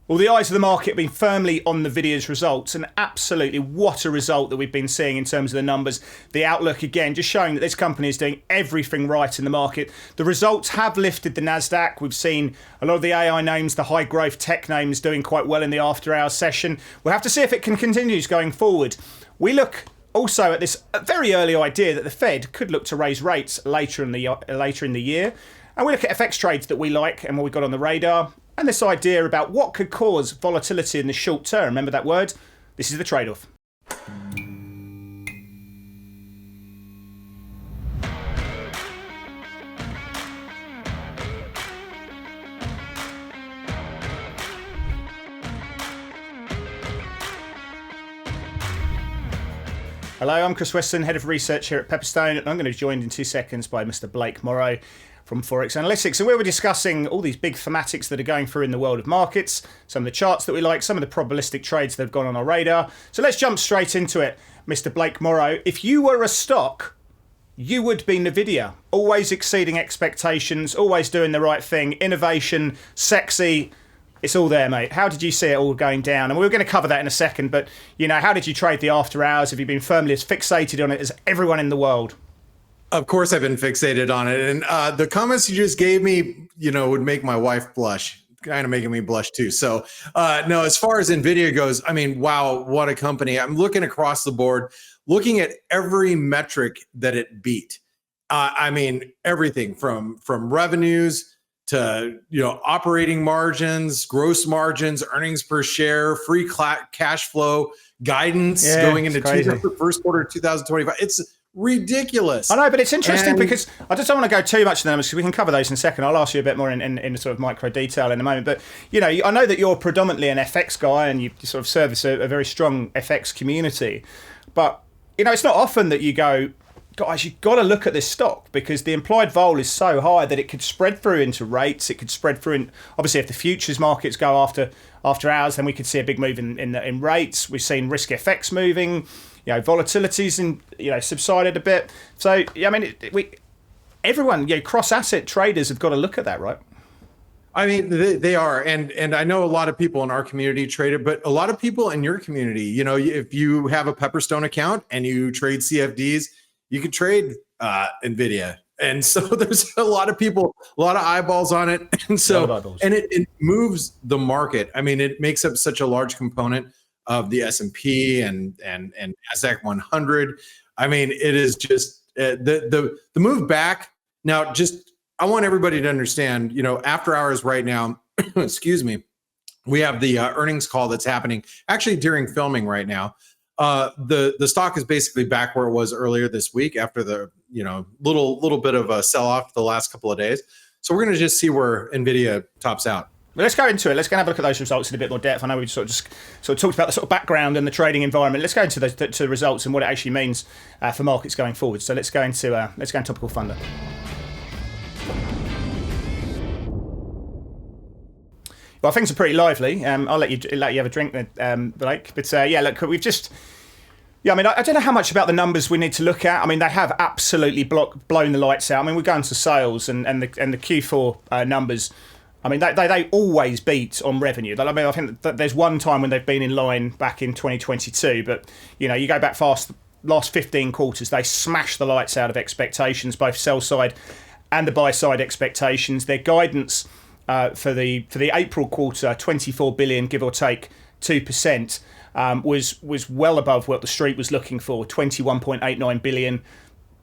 Well, the eyes of the market have been firmly on NVIDIA's results, and absolutely what a result that we've been seeing in terms of the numbers. The outlook, again, just showing that this company is doing everything right in the market. The results have lifted the NASDAQ. We've seen a lot of the AI names, the high growth tech names doing quite well in the after hours session. We'll have to see if it can continue going forward. We look also at this very early idea that the Fed could look to raise rates later in the year. And we look at FX trades that we like and what we've got on the radar. And this idea about what could cause volatility in the short term. Remember that word? This is the trade-off. Hello, I'm Chris Weston, Head of Research here at Pepperstone, and I'm going to be joined in 2 seconds by Mr. Blake Morrow from Forex Analytics, and we were discussing all these big thematics that are going through in the world of markets, some of the charts that we like, some of the probabilistic trades that have gone on our radar. So let's jump straight into it, Mr. Blake Morrow. If you were a stock, you would be NVIDIA, always exceeding expectations, always doing the right thing, innovation, sexy. It's all there, mate. How did you see it all going down? And we were going to cover that in a second, but, you know, how did you trade the after hours? Have you been firmly as fixated on it as everyone in the world? Of course I've been fixated on it. And the comments you just gave me, you know, would make my wife blush, kind of making me blush too. So no, as far as NVIDIA goes, I mean, wow, what a company. I'm looking across the board, looking at every metric that it beat. I mean, everything from revenues to, you know, operating margins, gross margins, earnings per share, free cash flow, guidance going into first quarter of 2025. It's ridiculous. I know, but it's interesting because I just don't want to go too much in the numbers because we can cover those in a second. I'll ask you a bit more in sort of micro detail in a moment. But, you know, I know that you're predominantly an FX guy and you sort of service a very strong FX community. But, you know, it's not often that you go, guys, you've got to look at this stock because the implied vol is so high that it could spread through into rates. It could spread through in, obviously, if the futures markets go after hours, then we could see a big move in rates. We've seen risk FX moving. You know, volatility's subsided a bit. So, I mean, everyone, cross asset traders have got to look at that, right? I mean, they are, and I know a lot of people in our community trade it, but a lot of people in your community, you know, if you have a Pepperstone account and you trade CFDs, you could trade NVIDIA. And so there's a lot of people, a lot of eyeballs on it. And so, and it moves the market. I mean, it makes up such a large component of the S&P and Nasdaq 100. I mean, it is just the move back. Now, just, I want everybody to understand, you know, after hours right now, excuse me, we have the earnings call that's happening actually during filming right now. The stock is basically back where it was earlier this week after the, you know, little bit of a sell-off the last couple of days. So we're going to just see where NVIDIA tops out. Well, let's go into it. Let's go and have a look at those results in a bit more depth. I know we've sort of talked about the sort of background and the trading environment. Let's go into the results and what it actually means for markets going forward. So let's go into Topical Thunder. Well, things are pretty lively. I'll let you have a drink, Blake. But yeah, look, we've just. Yeah, I mean, I don't know how much about the numbers we need to look at. I mean, they have absolutely blown the lights out. I mean, we're going to sales and the Q4 numbers. I mean, they always beat on revenue. I mean, I think that there's one time when they've been in line back in 2022, but, you know, you go back fast, last 15 quarters, they smashed the lights out of expectations, both sell side and the buy side expectations. Their guidance for the April quarter, 24 billion, give or take 2%, was well above what the street was looking for, 21.89 billion,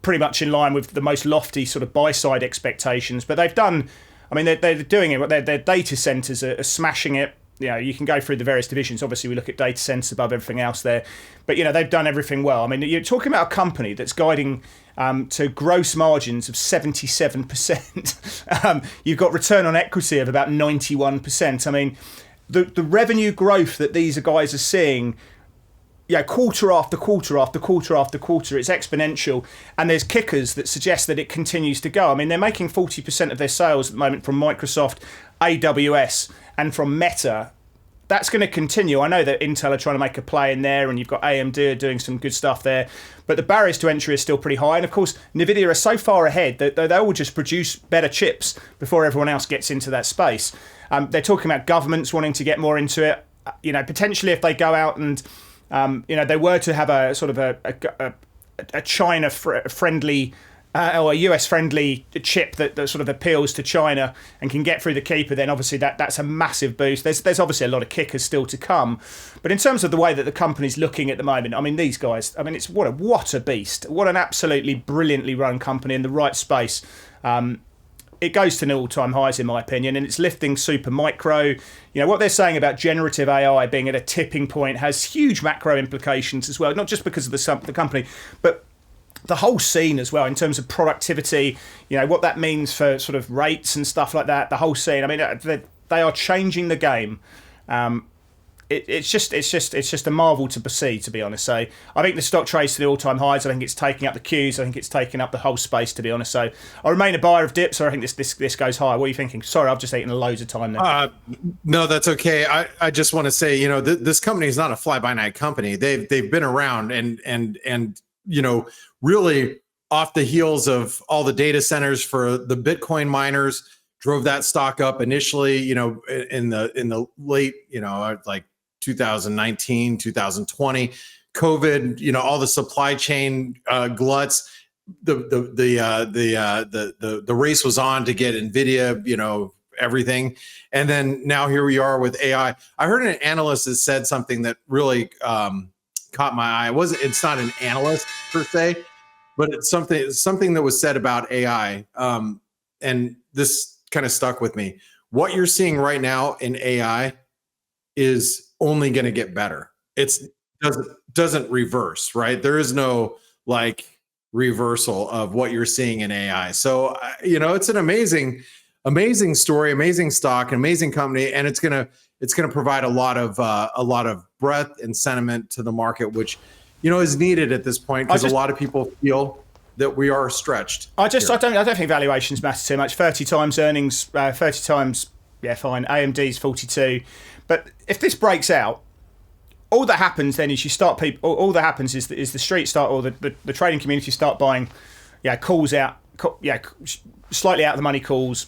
pretty much in line with the most lofty sort of buy side expectations. But they've done. I mean, they're doing it. Their data centers are smashing it. You know, you can go through the various divisions. Obviously, we look at data centers above everything else there. But, you know, they've done everything well. I mean, you're talking about a company that's guiding to gross margins of 77%. You've got return on equity of about 91%. I mean, the revenue growth that these guys are seeing, yeah, quarter after quarter after quarter after quarter, it's exponential, and there's kickers that suggest that it continues to go. I mean, they're making 40% of their sales at the moment from Microsoft, AWS, and from Meta. that's going to continue. I know that Intel are trying to make a play in there, and you've got AMD doing some good stuff there, but the barriers to entry are still pretty high. And of course, Nvidia are so far ahead that they will just produce better chips before everyone else gets into that space. They're talking about governments wanting to get more into it. Potentially if they go out and they were to have a sort of a China friendly or a US friendly chip that sort of appeals to China and can get through the keeper, then obviously that's a massive boost. There's obviously a lot of kickers still to come, but in terms of the way that the company's looking at the moment, I mean, these guys, I mean, it's what a beast, what an absolutely brilliantly run company in the right space. It goes to new all-time highs in my opinion, and it's lifting Supermicro. What they're saying about generative AI being at a tipping point has huge macro implications as well, not just because of the company, but the whole scene as well in terms of productivity, what that means for sort of rates and stuff like that, the whole scene. I mean, they are changing the game. It's just a marvel to see, to be honest. So I think the stock trades to the all-time highs. I think it's taking up the queues. I think it's taking up the whole space, to be honest. So I remain a buyer of dips, or I think this goes higher. What are you thinking? Sorry, I've just eaten loads of time there. No, that's okay. I just want to say, this company is not a fly-by-night company. They've been around and really off the heels of all the data centers for the Bitcoin miners, drove that stock up initially, in the late, like 2019, 2020, COVID, all the supply chain gluts, the race was on to get NVIDIA, everything. And then now here we are with AI. I heard an analyst that said something that really caught my eye. It's not an analyst per se, but it's something that was said about AI. And this kind of stuck with me. What you're seeing right now in AI is only going to get better. It doesn't reverse, right? There is no reversal of what you're seeing in AI. So, it's an amazing story, amazing stock, an amazing company, and it's gonna provide a lot of breadth and sentiment to the market, which is needed at this point because a lot of people feel that we are stretched. I don't think valuations matter too much. 30 times earnings, 30 times, yeah, fine. AMD's 42, but if this breaks out, all that happens then is you start people. All that happens is the street start, or the trading community start buying, calls out, slightly out of the money calls.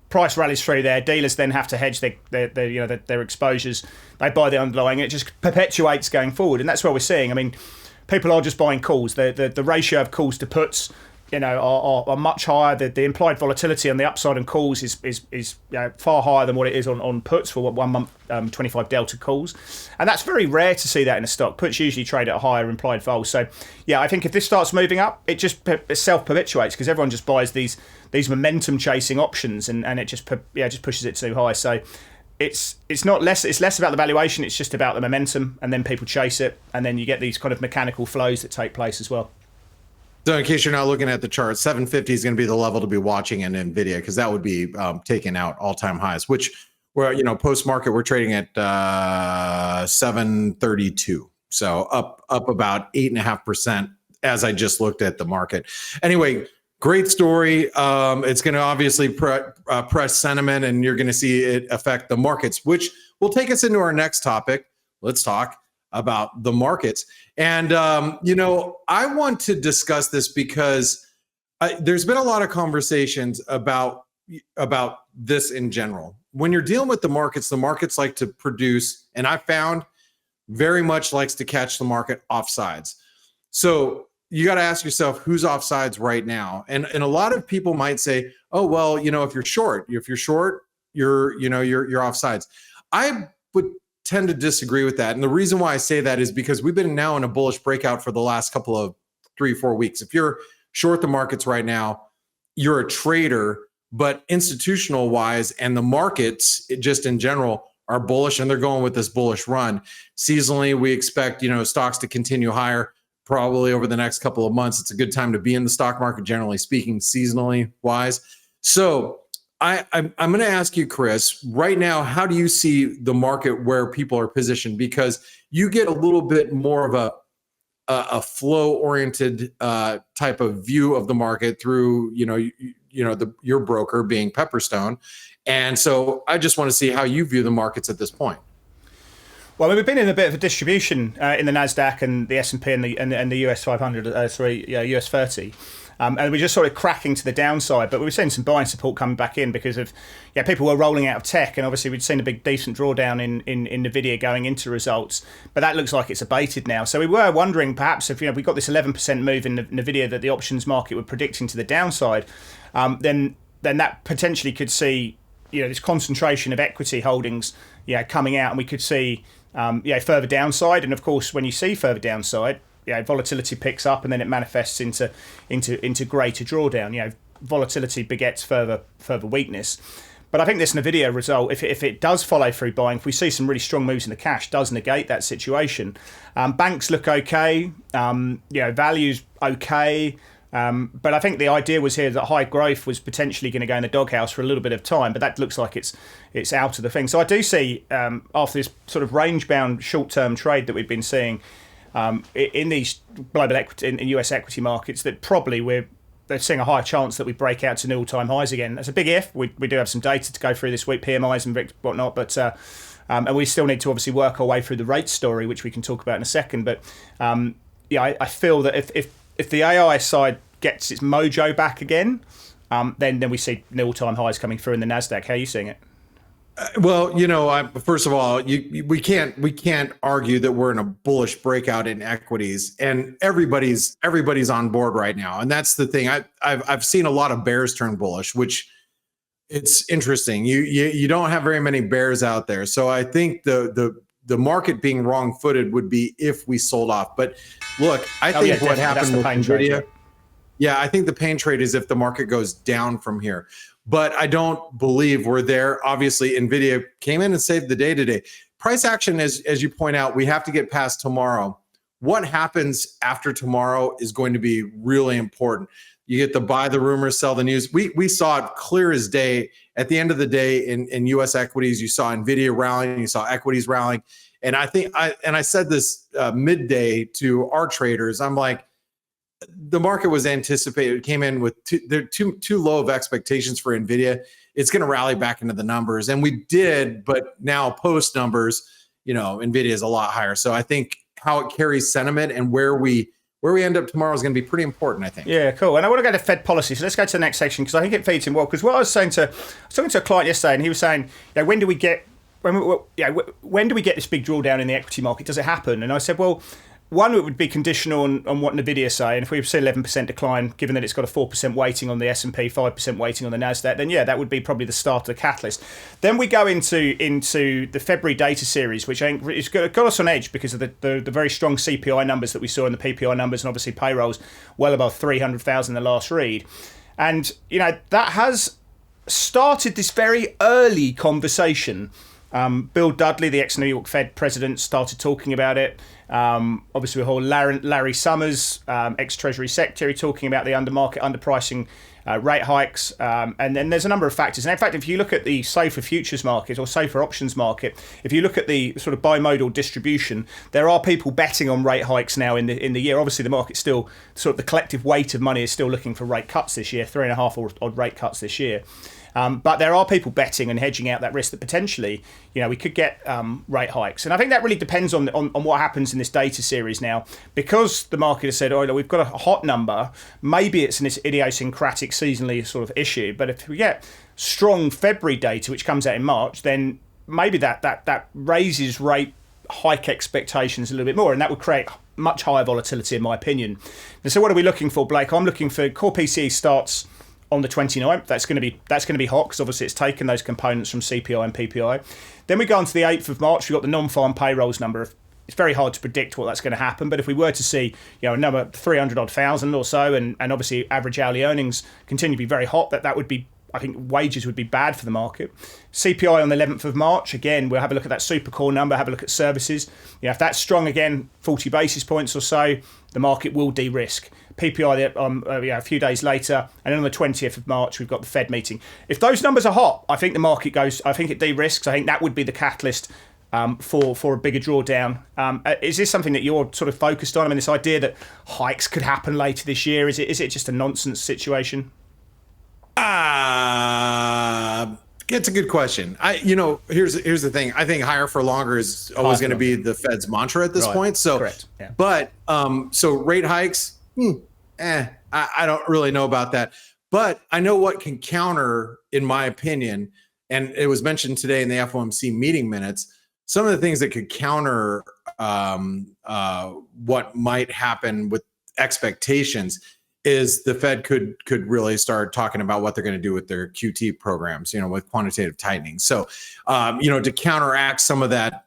Price rallies through there. Dealers then have to hedge their exposures. They buy the underlying. It just perpetuates going forward, and that's what we're seeing. I mean, people are just buying calls. The ratio of calls to puts, are much higher. The implied volatility on the upside on calls is far higher than what it is on puts for 1 month 25 delta calls, and that's very rare to see that in a stock. Puts usually trade at a higher implied vol. So I think if this starts moving up, it just self perpetuates because everyone just buys these momentum chasing options, and it just pushes it too high. So it's less about the valuation. It's just about the momentum, and then people chase it, and then you get these kind of mechanical flows that take place as well. So in case you're not looking at the chart, 750 is going to be the level to be watching in NVIDIA, because that would be taking out all-time highs, which post-market we're trading at 732. So up about 8.5% as I just looked at the market. Anyway, great story. It's going to obviously press sentiment, and you're going to see it affect the markets, which will take us into our next topic. Let's talk about the markets. And, I want to discuss this because there's been a lot of conversations about this in general. When you're dealing with the markets like to produce, and I found very much likes to catch the market offsides. So you got to ask yourself, who's offsides right now? And a lot of people might say, oh, well, if you're short, you're offsides. I would tend to disagree with that. And the reason why I say that is because we've been now in a bullish breakout for the last couple of 3-4 weeks. If you're short the markets right now, you're a trader, but institutional wise and the markets just in general are bullish, and they're going with this bullish run. Seasonally, we expect, stocks to continue higher probably over the next couple of months. It's a good time to be in the stock market, generally speaking, seasonally wise. So I'm going to ask you, Chris, right now, how do you see the market where people are positioned? Because you get a little bit more of a flow-oriented type of view of the market through, your broker being Pepperstone. And so I just want to see how you view the markets at this point. Well, we've been in a bit of a distribution in the Nasdaq and the S&P and the US 500, US 30. And we're just sort of cracking to the downside, but we've seen some buying support coming back in because of people were rolling out of tech, and obviously we'd seen a big decent drawdown in Nvidia going into results, but that looks like it's abated now. So we were wondering perhaps if we got this 11% move in Nvidia that the options market were predicting to the downside, then that potentially could see this concentration of equity holdings coming out, and we could see further downside. And of course, when you see further downside, volatility picks up and then it manifests into greater drawdown. Volatility begets further weakness. But I think this Nvidia result, if it does follow through buying, if we see some really strong moves in the cash, does negate that situation. Banks look okay, values okay. But I think the idea was here that high growth was potentially going to go in the doghouse for a little bit of time, but that looks like it's out of the thing. So I do see after this sort of range-bound short-term trade that we've been seeing in these global equity, in US equity markets, that probably they're seeing a higher chance that we break out to new all-time highs again. That's a big if. We do have some data to go through this week, PMIs and VIX, whatnot, but and we still need to obviously work our way through the rate story, which we can talk about in a second. But I feel that if the AI side gets its mojo back again, then we see new all-time highs coming through in the Nasdaq. How are you seeing it? Well, first of all, we can't argue that we're in a bullish breakout in equities, and everybody's on board right now. And that's the thing. I've seen a lot of bears turn bullish, which it's interesting. You don't have very many bears out there. So I think the market being wrong-footed would be if we sold off. But look, I think what happened with Nvidia. Yeah, I think the pain trade is if the market goes down from here. But I don't believe we're there. Obviously, Nvidia came in and saved the day today. Price action, as you point out, we have to get past tomorrow. What happens after tomorrow is going to be really important. You get to buy the rumors, sell the news. We saw it clear as day. At the end of the day in U.S. equities, you saw Nvidia rallying, you saw equities rallying. And I said this midday to our traders. I'm like, the market was anticipated, came in with too low of expectations for Nvidia. It's going to rally back into the numbers, and we did. But now post numbers, Nvidia is a lot higher. So I think how it carries sentiment and where we end up tomorrow is going to be pretty important, I think. Yeah, cool. And I want to go to Fed policy. So let's go to the next section because I think it feeds in well. Because what I was talking to a client yesterday, and he was saying, when do we get this big drawdown in the equity market? Does it happen? And I said, well, one, it would be conditional on what Nvidia say, and if we see 11% decline, given that it's got a 4% weighting on the S&P, 5% weighting on the Nasdaq, then that would be probably the start of the catalyst. Then we go into the February data series, which I think has got us on edge because of the very strong CPI numbers that we saw in the PPI numbers, and obviously payrolls well above 300,000 the last read, and that has started this very early conversation. Bill Dudley, the ex-New York Fed president, started talking about it. Obviously, we hold Larry Summers, ex-Treasury Secretary, talking about the underpricing rate hikes. And then there's a number of factors. And in fact, if you look at the SOFR futures market or SOFR options market, if you look at the sort of bimodal distribution, there are people betting on rate hikes now in the year. Obviously, the market's still sort of the collective weight of money is still looking for rate cuts this year, 3.5 odd rate cuts this year. But there are people betting and hedging out that risk that potentially, we could get rate hikes. And I think that really depends on what happens in this data series now. Because the market has said, look, we've got a hot number, maybe it's an idiosyncratic seasonally sort of issue. But if we get strong February data, which comes out in March, then maybe that raises rate hike expectations a little bit more. And that would create much higher volatility, in my opinion. And so what are we looking for, Blake? I'm looking for core PCE starts on the 29th. That's going to be hot because obviously it's taken those components from CPI and PPI. Then we go on to the 8th of March. We've got the non-farm payrolls number. It's very hard to predict what that's going to happen, but if we were to see a number 300,000 or so, and obviously average hourly earnings continue to be very hot, that would be, I think wages would be bad for the market. CPI on the 11th of March, again, we'll have a look at that super core number, have a look at services. If that's strong again, 40 basis points or so, the market will de-risk. PPI a few days later, and then on the 20th of March, we've got the Fed meeting. If those numbers are hot, I think the market goes, I think it de-risks. I think that would be the catalyst for a bigger drawdown. Is this something that you're sort of focused on? I mean, this idea that hikes could happen later this year, is it just a nonsense situation? It's a good question. Here's the thing. I think higher for longer is always going to be the Fed's mantra at this point. So, correct. Yeah. But so rate hikes, I don't really know about that. But I know what can counter, in my opinion, and it was mentioned today in the FOMC meeting minutes. Some of the things that could counter what might happen with expectations is the Fed could really start talking about what they're going to do with their QT programs, with quantitative tightening. So, to counteract some of that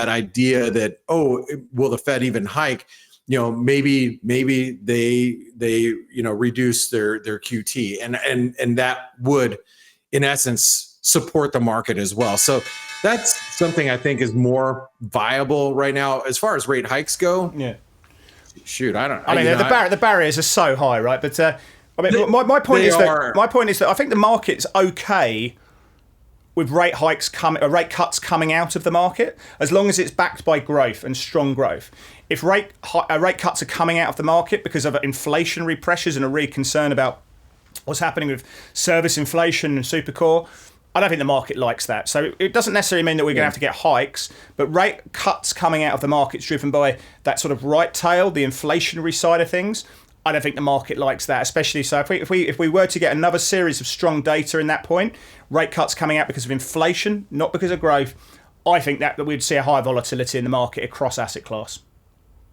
idea that, will the Fed even hike? Maybe they reduce their QT, and that would, in essence, support the market as well. So that's something I think is more viable right now as far as rate hikes go. Yeah. Shoot, I don't. I mean, the barriers are so high, right? But my point is that I think the market's okay with rate cuts coming out of the market, as long as it's backed by growth and strong growth. If rate cuts are coming out of the market because of inflationary pressures and a real concern about what's happening with service inflation and supercore, I don't think the market likes that. So it doesn't necessarily mean that we're going to have to get hikes, but rate cuts coming out of the market is driven by that sort of right tail, the inflationary side of things. I don't think the market likes that, especially so if we were to get another series of strong data in that point, rate cuts coming out because of inflation, not because of growth, I think that we'd see a high volatility in the market across asset class.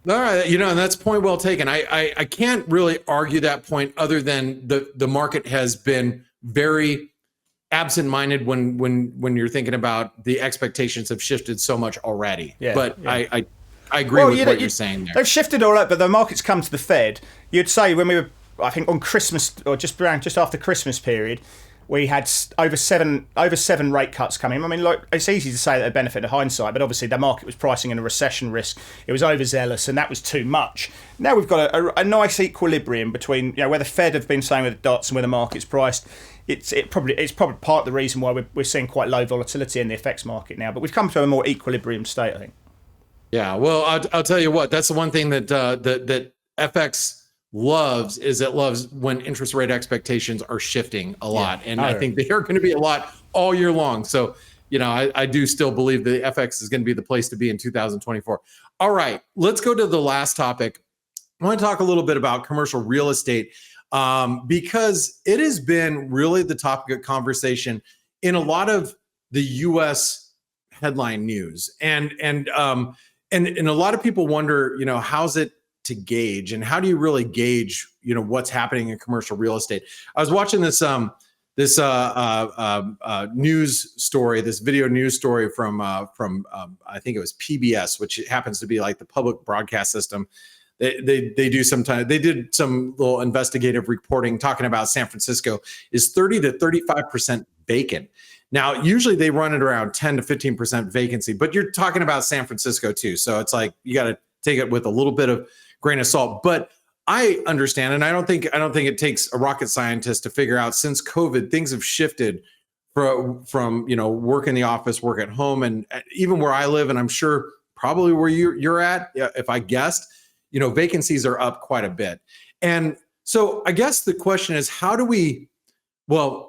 All right, and that's point well taken. I can't really argue that point other than the market has been very absent-minded when you're thinking about the expectations have shifted so much already. Yeah, but yeah. I agree with what you're saying there. They've shifted all up, but the market's come to the Fed. You'd say when we were, I think, on Christmas or just after Christmas period, we had over seven rate cuts coming. I mean, look, it's easy to say that they benefit of hindsight, but obviously the market was pricing in a recession risk. It was overzealous, and that was too much. Now we've got a nice equilibrium between where the Fed have been saying with the dots and where the market's priced. It's probably part of the reason why we're seeing quite low volatility in the FX market now. But we've come to a more equilibrium state, I think. Yeah, well, I'll tell you what. That's the one thing that that FX loves is it loves when interest rate expectations are shifting a lot, and I think they are going to be a lot all year long. So, I do still believe the FX is going to be the place to be in 2024. All right, let's go to the last topic. I want to talk a little bit about commercial real estate. Because it has been really the topic of conversation in a lot of the U.S. headline news, and a lot of people wonder, how's it to gauge, and how do you really gauge, what's happening in commercial real estate? I was watching this news story, this video news story from I think it was PBS, which happens to be like the public broadcast system. They do sometimes. They did some little investigative reporting talking about San Francisco is 30 to 35% vacant. Now, usually they run it around 10 to 15% vacancy, but you're talking about San Francisco too. So it's like you got to take it with a little bit of grain of salt. But I understand, and I don't think it takes a rocket scientist to figure out, since COVID, things have shifted from work in the office, work at home, and even where I live, and I'm sure probably where you're at, if I guessed, vacancies are up quite a bit. And so I guess the question is,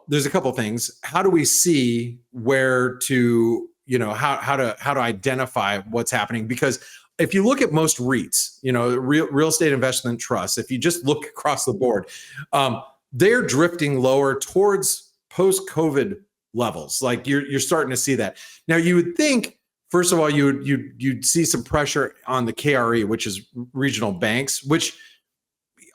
there's a couple of things. How do we see where to, how to identify what's happening? Because if you look at most REITs, real estate investment trusts, if you just look across the board, they're drifting lower towards post-COVID levels. Like you're starting to see that. Now you would think, first of all, you'd see some pressure on the KRE, which is regional banks, which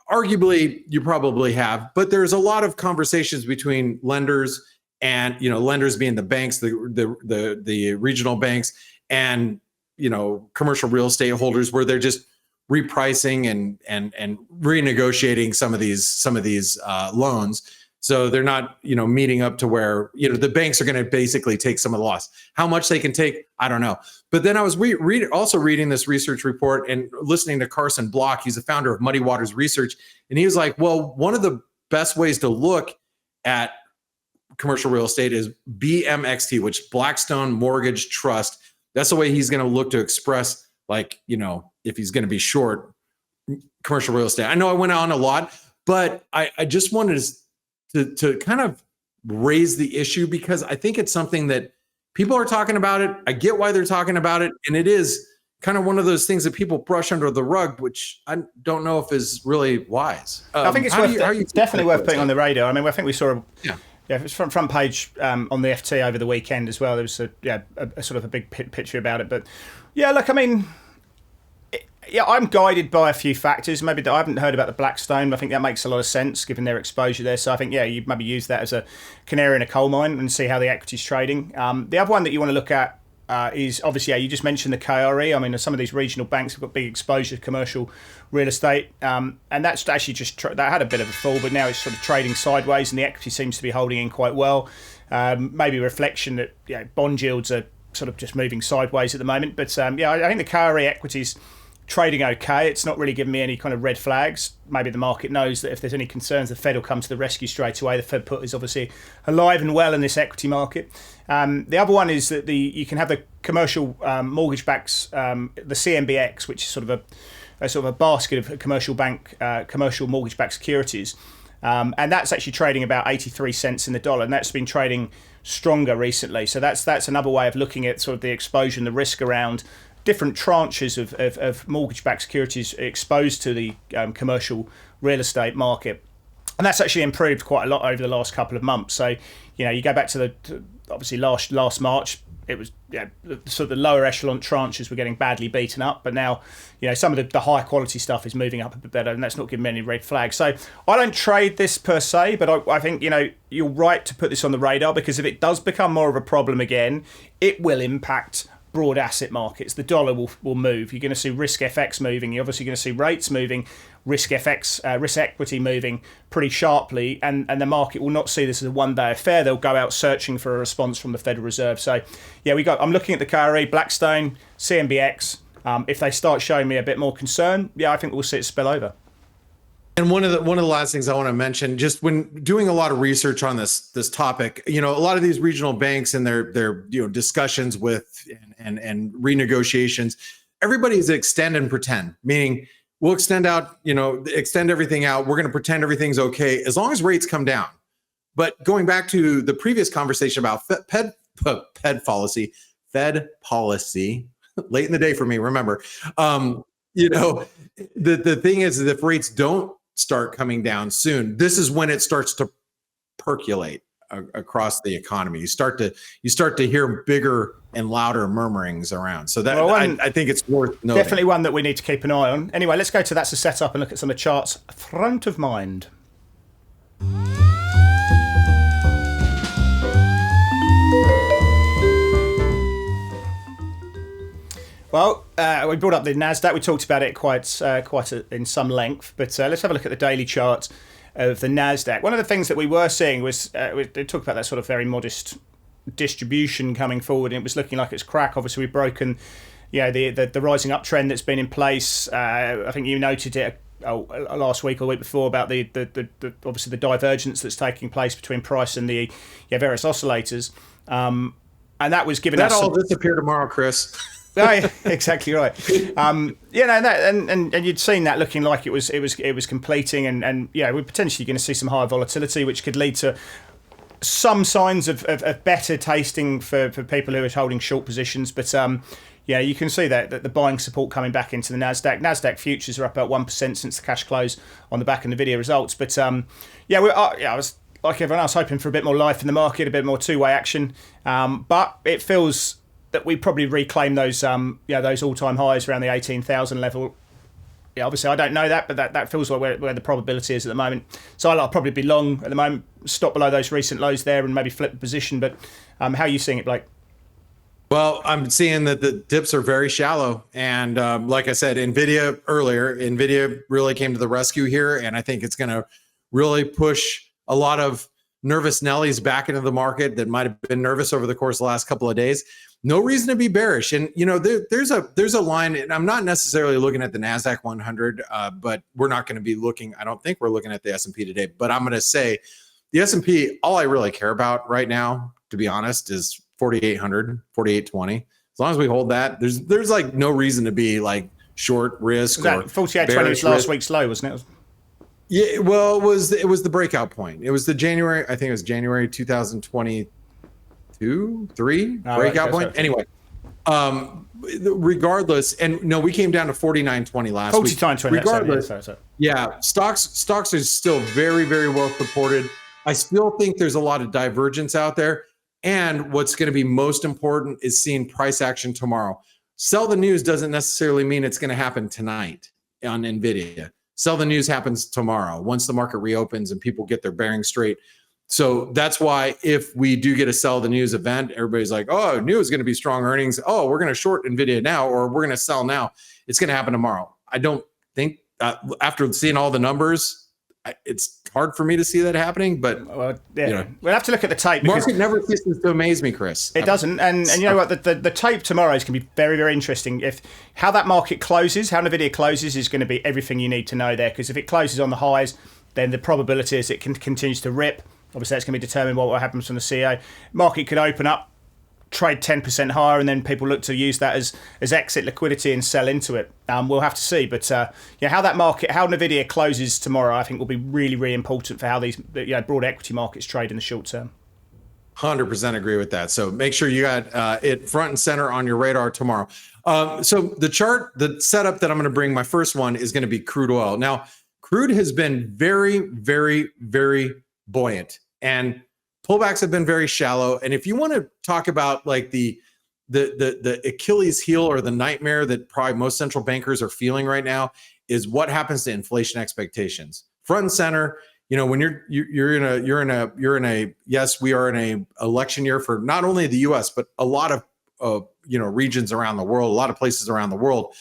arguably you probably have, but there's a lot of conversations between lenders and, lenders being the banks, the regional banks, and, commercial real estate holders, where they're just repricing and renegotiating some of these loans. So they're not, meeting up to where, the banks are going to basically take some of the loss. How much they can take, I don't know. But then I was also reading this research report and listening to Carson Block. He's the founder of Muddy Waters Research. And he was like, well, one of the best ways to look at commercial real estate is BMXT, which Blackstone Mortgage Trust. That's the way he's going to look to express, like, if he's going to be short commercial real estate. I know I went on a lot, but I just wanted to kind of raise the issue, because I think it's something that people are talking about it. I get why they're talking about it. And it is kind of one of those things that people brush under the rug, which I don't know if is really wise. I think it's definitely worth putting on the radar. I mean, I think we saw it was front page on the FT over the weekend as well. There was a sort of a big picture about it. But yeah, look, I mean, I'm guided by a few factors. Maybe I haven't heard about the Blackstone. I think that makes a lot of sense given their exposure there. So I think, you maybe use that as a canary in a coal mine and see how the equity's trading. The other one that you want to look at is obviously, you just mentioned the KRE. I mean, some of these regional banks have got big exposure to commercial real estate. And that's actually that had a bit of a fall, but now it's sort of trading sideways and the equity seems to be holding in quite well. Maybe a reflection that bond yields are sort of just moving sideways at the moment. But I think the KRE equities trading okay. It's not really giving me any kind of red flags. Maybe the market knows that if there's any concerns, the Fed will come to the rescue straight away. The Fed put is obviously alive and well in this equity market. The other one is that you can have the commercial mortgage backs, the CMBX, which is sort of a basket of commercial mortgage backed securities. And that's actually trading about 83 cents in the dollar, and that's been trading stronger recently. So that's another way of looking at sort of the exposure and the risk around different tranches of mortgage-backed securities exposed to the commercial real estate market. And that's actually improved quite a lot over the last couple of months. So, you go back to obviously last March, it was sort of the lower echelon tranches were getting badly beaten up, but now some of the high quality stuff is moving up a bit better, and that's not giving me any red flags. So I don't trade this per se, but I think you're right to put this on the radar, because if it does become more of a problem again, it will impact broad asset markets. The dollar will move. You're going to see risk FX moving. You're obviously going to see rates moving, risk equity moving pretty sharply, and the market will not see this as a one-day affair. They'll go out searching for a response from the Federal Reserve. So I'm looking at the KRE, Blackstone, CMBX. If they start showing me a bit more concern, I think we'll see it spill over. And one of the last things I want to mention, just when doing a lot of research on this topic, a lot of these regional banks and their discussions with and renegotiations, everybody's extend and pretend, meaning we'll extend everything out. We're going to pretend everything's okay as long as rates come down. But going back to the previous conversation about Fed policy, late in the day for me, remember, the thing is that if rates don't start coming down soon, this is when it starts to percolate across the economy. You start to hear bigger and louder murmurings around. So that I think it's worth noting. Definitely one that we need to keep an eye on. Anyway, let's go to That's the Setup and look at some of the charts front of mind. Well, we brought up the Nasdaq. We talked about it quite in some length, but let's have a look at the daily chart of the Nasdaq. One of the things that we were seeing was we talked about that sort of very modest distribution coming forward, and it was looking like it's crack. Obviously, we've broken, the rising uptrend that's been in place. I think you noted it last week or the week before about the obviously the divergence that's taking place between price and the various oscillators, and that was given us. That all disappear tomorrow, Chris. Yeah, exactly right. And you'd seen that looking like it was completing, and we're potentially going to see some higher volatility, which could lead to some signs of better tasting for people who are holding short positions. But you can see that the buying support coming back into the Nasdaq. Nasdaq futures are up about 1% since the cash close on the back of the video results. But I was like everyone else hoping for a bit more life in the market, a bit more two-way action. But it feels that we probably reclaim those those all-time highs around the 18,000 level. Yeah, obviously I don't know that, but that feels like where the probability is at the moment. So I'll probably be long at the moment, stop below those recent lows there, and maybe flip the position. But how are you seeing it, Blake? Well, I'm seeing that the dips are very shallow, and like I said, Nvidia really came to the rescue here, and I think it's going to really push a lot of nervous Nellies back into the market that might have been nervous over the course of the last couple of days. No reason to be bearish. And, there's a line, and I'm not necessarily looking at the NASDAQ 100, but we're not going to be looking, I don't think we're looking at the S&P today, but I'm going to say the S&P, all I really care about right now, to be honest, is 4,800, 4,820. As long as we hold that, there's like no reason to be like short risk. That 4,820 was last week's low, wasn't it? Yeah, well, it was the breakout point. It was the January, I think it was January 2022, 3 breakout point. Anyway, regardless, and no, we came down to 49.20 last week. 49.20. Regardless, yeah, stocks are still very, very well supported. I still think there's a lot of divergence out there. And what's going to be most important is seeing price action tomorrow. Sell the news doesn't necessarily mean it's going to happen tonight on NVIDIA. Sell the news happens tomorrow once the market reopens and people get their bearings straight. So that's why if we do get a sell the news event, everybody's like, oh, news is going to be strong earnings. Oh, we're going to short NVIDIA now, or we're going to sell now. It's going to happen tomorrow. I don't think after seeing all the numbers, it's hard for me to see that happening, but we'll have to look at the tape. Market never ceases to amaze me, Chris. It doesn't, and you know what? The tape tomorrow is going to be very, very interesting. If how that market closes, how NVIDIA closes, is going to be everything you need to know there. Because if it closes on the highs, then the probability is it continues to rip. Obviously, that's going to be determined what happens from the CEO. Market could open up, trade 10% higher, and then people look to use that as exit liquidity and sell into it. We'll have to see, but how NVIDIA closes tomorrow, I think will be really, really important for how these broad equity markets trade in the short term. 100% agree with that. So make sure you got it front and center on your radar tomorrow. So the setup that I'm going to bring, my first one is going to be crude oil. Now, crude has been very, very, very buoyant, and pullbacks have been very shallow. And if you want to talk about like the Achilles heel or the nightmare that probably most central bankers are feeling right now, is what happens to inflation expectations. Front and center, when you're in a yes, we are in a election year for not only the US, but a lot of regions around the world, a lot of places around the world.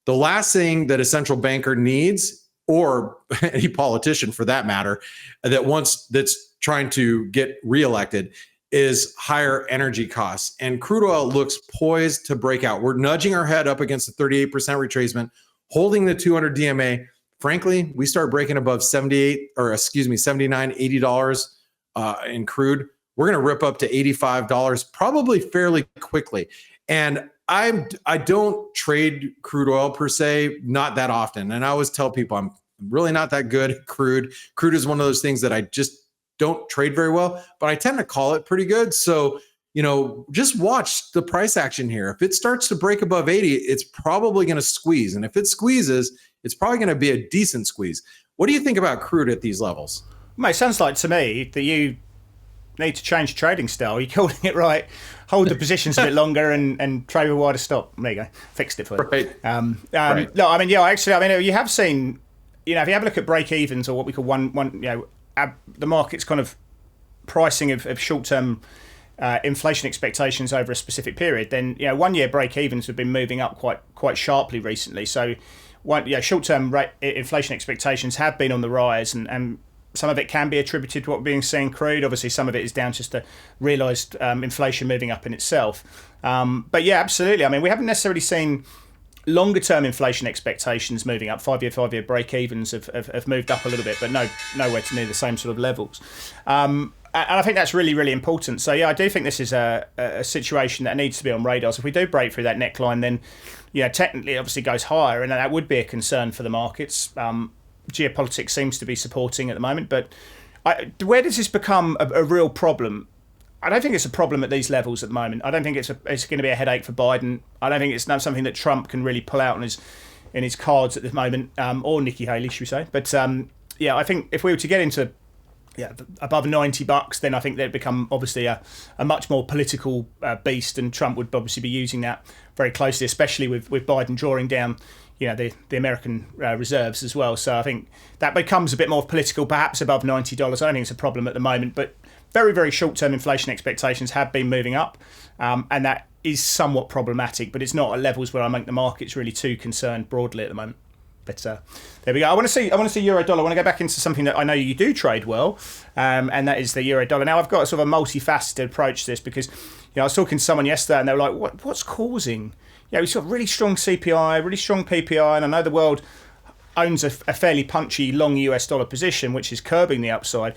The last thing that a central banker needs, or any politician for that matter, that's trying to get reelected, is higher energy costs. And crude oil looks poised to break out. We're nudging our head up against the 38% retracement, holding the 200 DMA. Frankly, we start breaking above $79, $80 in crude. We're going to rip up to $85 probably fairly quickly. And I don't trade crude oil per se, not that often. And I always tell people I'm really not that good at crude. Crude is one of those things that I just don't trade very well, but I tend to call it pretty good. So, just watch the price action here. If it starts to break above 80, it's probably going to squeeze. And if it squeezes, it's probably going to be a decent squeeze. What do you think about crude at these levels? Mate, it sounds like to me that you need to change trading style. You're calling it right. Hold the positions a bit longer and trade with a wider stop. There you go. Fixed it for you. Right. Right. No, you have seen, if you have a look at break evens, or what we call the market's kind of pricing of short-term inflation expectations over a specific period, then 1 year break evens have been moving up quite sharply recently. So short-term inflation expectations have been on the rise, and some of it can be attributed to what we're being seen in crude. Obviously, some of it is down just to realised inflation moving up in itself. But yeah, absolutely. I mean, we haven't necessarily seen longer term inflation expectations moving up. Five-year break evens have moved up a little bit, but nowhere to near the same sort of levels. And I think that's really, really important. So yeah, I do think this is a situation that needs to be on radars. If we do break through that neckline, then technically it obviously goes higher, and that would be a concern for the markets. Geopolitics seems to be supporting at the moment, but where does this become a real problem? I don't think it's a problem at these levels at the moment. I don't think it's going to be a headache for Biden. I don't think it's not something that Trump can really pull out in his cards at the moment, or Nikki Haley, should we say? But I think if we were to get into above $90, then I think they'd become obviously a much more political beast, and Trump would obviously be using that very closely, especially with Biden drawing down the American reserves as well. So I think that becomes a bit more political, perhaps above $90. I don't think it's a problem at the moment, but very, very short-term inflation expectations have been moving up, and that is somewhat problematic, but it's not at levels where I think the market's really too concerned broadly at the moment. But there we go. I want to see euro dollar. I want to go back into something that I know you do trade well, and that is the euro dollar. Now I've got sort of a multifaceted approach to this because I was talking to someone yesterday and they were like, "What's causing?" We've got really strong CPI, really strong PPI, and I know the world owns a fairly punchy long US dollar position, which is curbing the upside.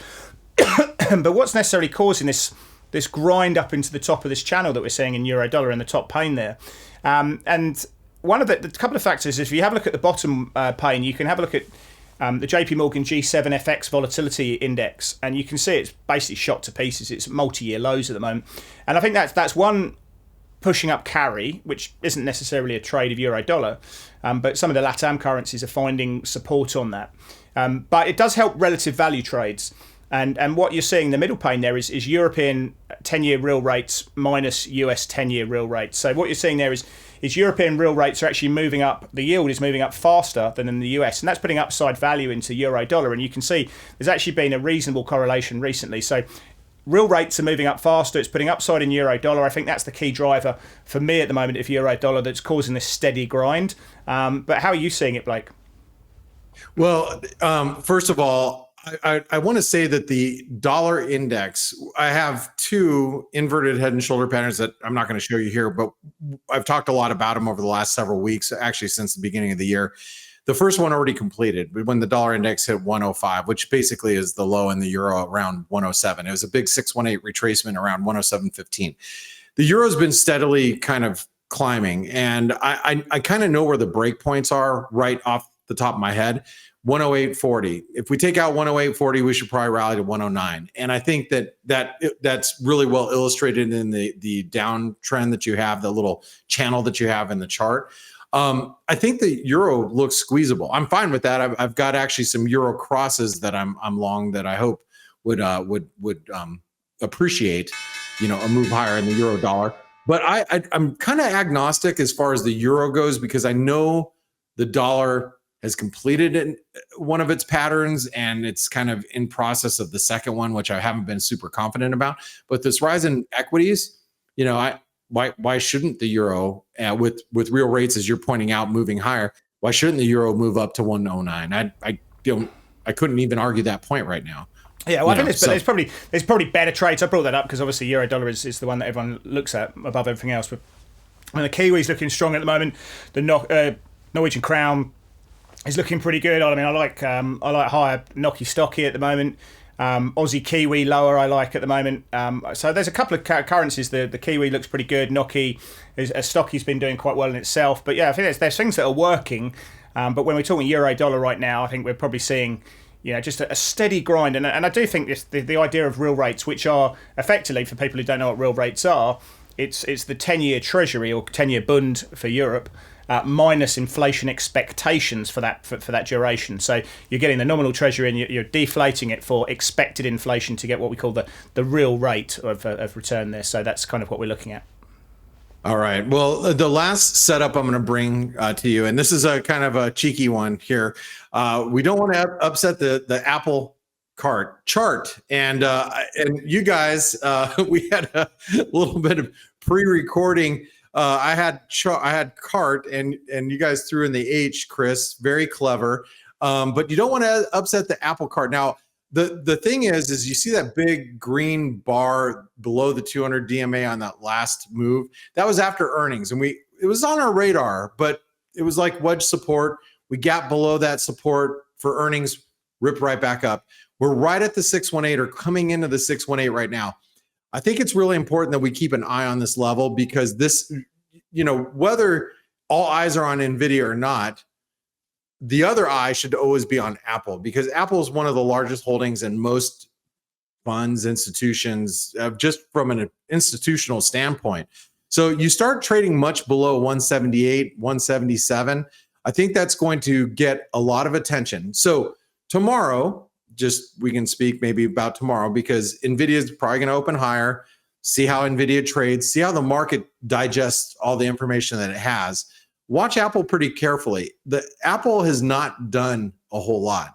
But what's necessarily causing this grind up into the top of this channel that we're seeing in euro dollar in the top pane there? And one of the couple of factors is if you have a look at the bottom pane, you can have a look at the JP Morgan G7 FX volatility index, and you can see it's basically shot to pieces. It's multi-year lows at the moment, and I think that's one pushing up carry, which isn't necessarily a trade of euro dollar, but some of the LATAM currencies are finding support on that. But it does help relative value trades. And what you're seeing in the middle pane there is European 10-year real rates minus US 10-year real rates. So what you're seeing there is European real rates are actually moving up. The yield is moving up faster than in the US, and that's putting upside value into euro dollar. And you can see there's actually been a reasonable correlation recently. So real rates are moving up faster. It's putting upside in euro dollar. I think that's the key driver for me at the moment of euro dollar that's causing this steady grind. But how are you seeing it, Blake? Well, first of all, I want to say that the dollar index, I have two inverted head and shoulder patterns that I'm not going to show you here, but I've talked a lot about them over the last several weeks, actually since the beginning of the year. The first one already completed when the dollar index hit 105, which basically is the low in the euro around 107. It was a big 618 retracement around 107.15. The euro's been steadily kind of climbing, and I kind of know where the break points are right off the top of my head. 108.40. If we take out 108.40, we should probably rally to 109. And I think that's really well illustrated in the downtrend that you have, the little channel that you have in the chart. I think the euro looks squeezable. I'm fine with that. I've got actually some euro crosses that I'm long that I hope would appreciate, a move higher in the euro dollar. But I'm kind of agnostic as far as the euro goes, because I know the dollar has completed one of its patterns and it's kind of in process of the second one, which I haven't been super confident about. But this rise in equities, why shouldn't the euro, with real rates, as you're pointing out, moving higher, why shouldn't the euro move up to 109? I couldn't even argue that point right now. Yeah, well, I think there's probably better trades. I brought that up because obviously euro dollar is the one that everyone looks at above everything else. But the Kiwi's looking strong at the moment. The Norwegian crown is looking pretty good. I mean, I like higher Noki Stocky at the moment. Aussie Kiwi lower I like at the moment. So there's a couple of currencies. The Kiwi looks pretty good. Noki Stocky's been doing quite well in itself. But yeah, I think there's things that are working. But when we're talking euro dollar right now, I think we're probably seeing just a steady grind. And I do think the idea of real rates, which are effectively, for people who don't know what real rates are, it's the 10-year treasury or 10-year Bund for Europe. Minus inflation expectations for that duration. So you're getting the nominal treasury and you're deflating it for expected inflation to get what we call the real rate of return there. So that's kind of what we're looking at. All right. Well, the last setup I'm going to bring to you, and this is a kind of a cheeky one here. We don't want to upset the Apple chart, and you guys, we had a little bit of pre-recording. I had cart and you guys threw in the H, Chris, very clever. But you don't want to upset the Apple cart. Now, the thing is you see that big green bar below the 200 DMA on that last move. That was after earnings, and it was on our radar, but it was like wedge support. We gap below that support for earnings, rip right back up. We're right at the 618 or coming into the 618 right now. I think it's really important that we keep an eye on this level, because this, whether all eyes are on NVIDIA or not, the other eye should always be on Apple, because Apple is one of the largest holdings in most funds, institutions, just from an institutional standpoint. So you start trading much below 178, 177. I think that's going to get a lot of attention. So tomorrow, we can speak maybe about tomorrow, because NVIDIA is probably going to open higher, see how NVIDIA trades, see how the market digests all the information that it has. Watch Apple pretty carefully. Apple has not done a whole lot.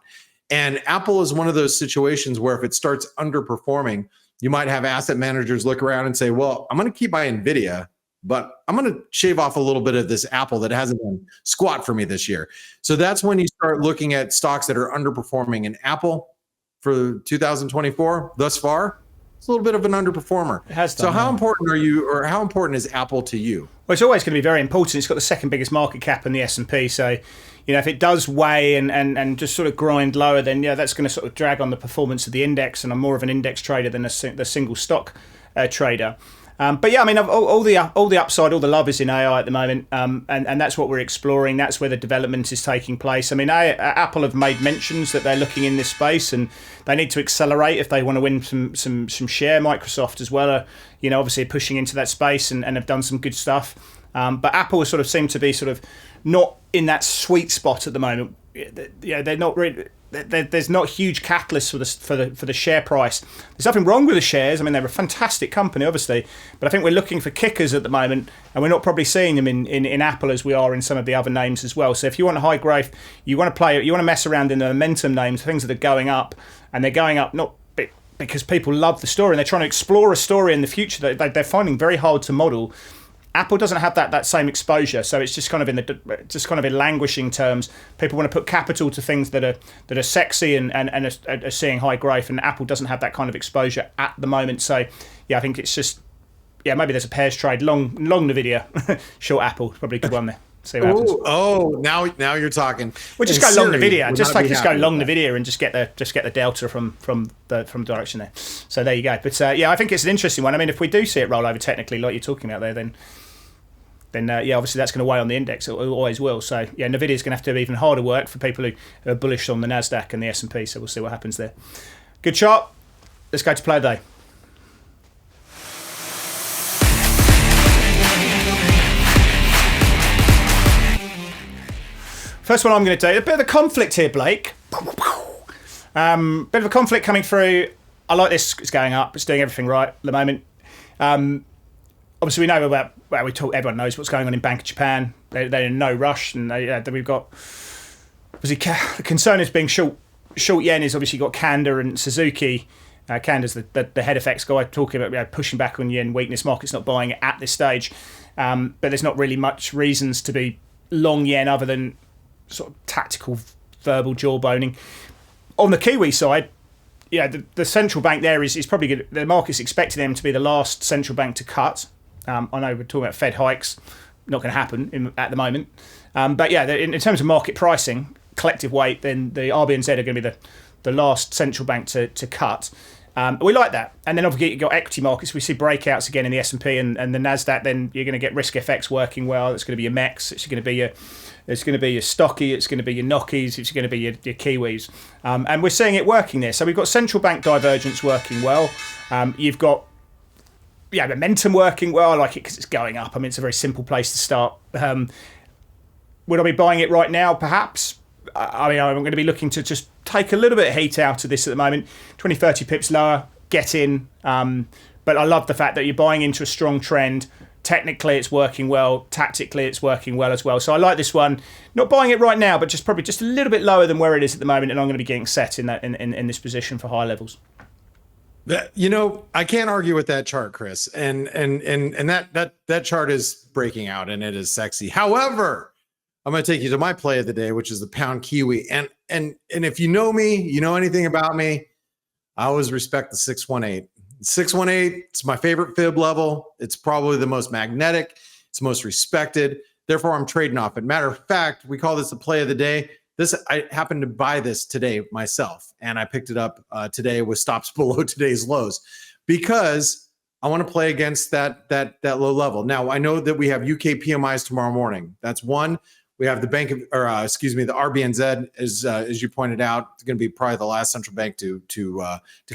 And Apple is one of those situations where if it starts underperforming, you might have asset managers look around and say, well, I'm going to keep my NVIDIA, but I'm going to shave off a little bit of this Apple that hasn't done squat for me this year. So that's when you start looking at stocks that are underperforming. And Apple for 2024 thus far, it's a little bit of an underperformer. It has done, so how important are you, or how important is Apple to you? Well, it's always going to be very important. It's got the second biggest market cap in the S&P. So, if it does weigh and just sort of grind lower, then that's going to sort of drag on the performance of the index. And I'm more of an index trader than the single stock trader. But yeah, I mean, all the upside, all the love is in AI at the moment, and that's what we're exploring. That's where the development is taking place. I mean, Apple have made mentions that they're looking in this space, and they need to accelerate if they want to win some share. Microsoft as well, obviously pushing into that space and have done some good stuff. But Apple sort of seem to be sort of not in that sweet spot at the moment. They're not really. There's not huge catalysts for the share price. There's nothing wrong with the shares. I mean, they're a fantastic company, obviously, but I think we're looking for kickers at the moment, and we're not probably seeing them in Apple as we are in some of the other names as well. So if you want a high growth, you want to mess around in the momentum names, things that are going up, and they're going up not because people love the story and they're trying to explore a story in the future that they're finding very hard to model. Apple doesn't have that same exposure, so it's just kind of in languishing terms. People want to put capital to things that are sexy and are seeing high growth, and Apple doesn't have that kind of exposure at the moment. So yeah, I think it's just maybe there's a pairs trade long Nvidia, short Apple, probably a good one there. See what happens. Now you're talking. We'll just go long Nvidia. Just go long Nvidia and just get the delta from the direction there. So there you go. But I think it's an interesting one. I mean, if we do see it roll over technically, like you're talking about there, then obviously that's going to weigh on the index. It always will. So Nvidia's going to have to do even harder work for people who are bullish on the Nasdaq and the S&P. So we'll see what happens there. Good chart. Let's go to play of the day. First one I'm going to do, a bit of a conflict here, Blake. Bit of a conflict coming through. I like this. It's going up. It's doing everything right at the moment. Obviously, we know about. Well, everyone knows what's going on in Bank of Japan. They're in no rush, and we've got. The concern is being short yen. Is obviously got Kanda and Suzuki. Kanda's the head effects guy talking about pushing back on yen weakness. Market's not buying it at this stage, but there's not really much reasons to be long yen other than sort of tactical verbal jawboning. On the Kiwi side, the central bank there is probably good. The market's expecting them to be the last central bank to cut. I know we're talking about Fed hikes, not going to happen at the moment. But in terms of market pricing, collective weight, then the RBNZ are going to be the last central bank to cut. We like that. And then obviously you've got equity markets. We see breakouts again in the S&P and the Nasdaq. Then you're going to get risk FX working well. It's going to be your MEX. It's going to be your Stocky. It's going to be your Nokis. It's going to be your Kiwis. And we're seeing it working there. So we've got central bank divergence working well. You've got momentum working well. I like it because it's going up. I mean, it's a very simple place to start. Would I be buying it right now? Perhaps. I mean, I'm going to be looking to just take a little bit of heat out of this at the moment. 20, 30 pips lower, get in. But I love the fact that you're buying into a strong trend. Technically, it's working well. Tactically, it's working well as well. So I like this one. Not buying it right now, but probably just a little bit lower than where it is at the moment. And I'm going to be getting set in this position for high levels. I can't argue with that chart, Chris. And that chart is breaking out and it is sexy. However, I'm going to take you to my play of the day, which is the pound Kiwi. And if you know me, you know anything about me, I always respect the 618. 618, it's my favorite fib level. It's probably the most magnetic. It's most respected. Therefore, I'm trading off it. Matter of fact, we call this the play of the day. I happened to buy this today myself, and I picked it up today with stops below today's lows because I want to play against that low level. Now, I know that we have UK PMIs tomorrow morning. That's one. We have the the RBNZ, as you pointed out, it's going to be probably the last central bank to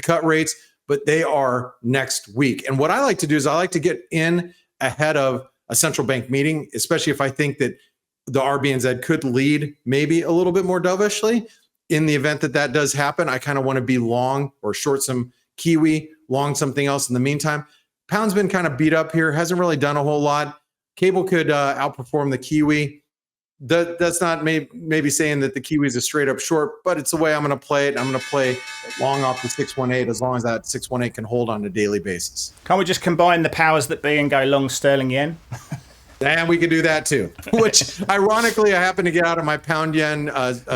cut rates, but they are next week. And what I like to do is I like to get in ahead of a central bank meeting, especially if I think that the RBNZ could lead maybe a little bit more dovishly. In the event that does happen, I kind of want to be long or short some Kiwi, long something else in the meantime. Pound's been kind of beat up here, hasn't really done a whole lot. Cable could outperform the Kiwi. That's not maybe saying that the Kiwi is a straight up short, but it's the way I'm going to play it. I'm going to play long off the 618 as long as that 618 can hold on a daily basis. Can't we just combine the powers that be and go long sterling yen? And we could do that too, which ironically, I happen to get out of my pound yen,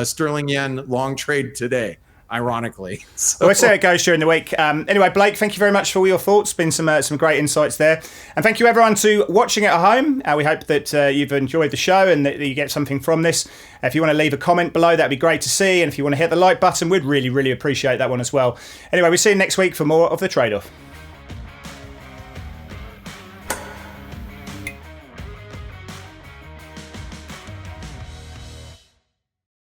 sterling yen long trade today. Ironically, so. Well, let's see how it goes during the week. Anyway, Blake, thank you very much for all your thoughts. Been some great insights there, and thank you everyone to watching at home. We hope that you've enjoyed the show and that you get something from this. If you want to leave a comment below, that'd be great to see. And if you want to hit the like button, we'd really appreciate that one as well. Anyway, we'll see you next week for more of the Trade Off.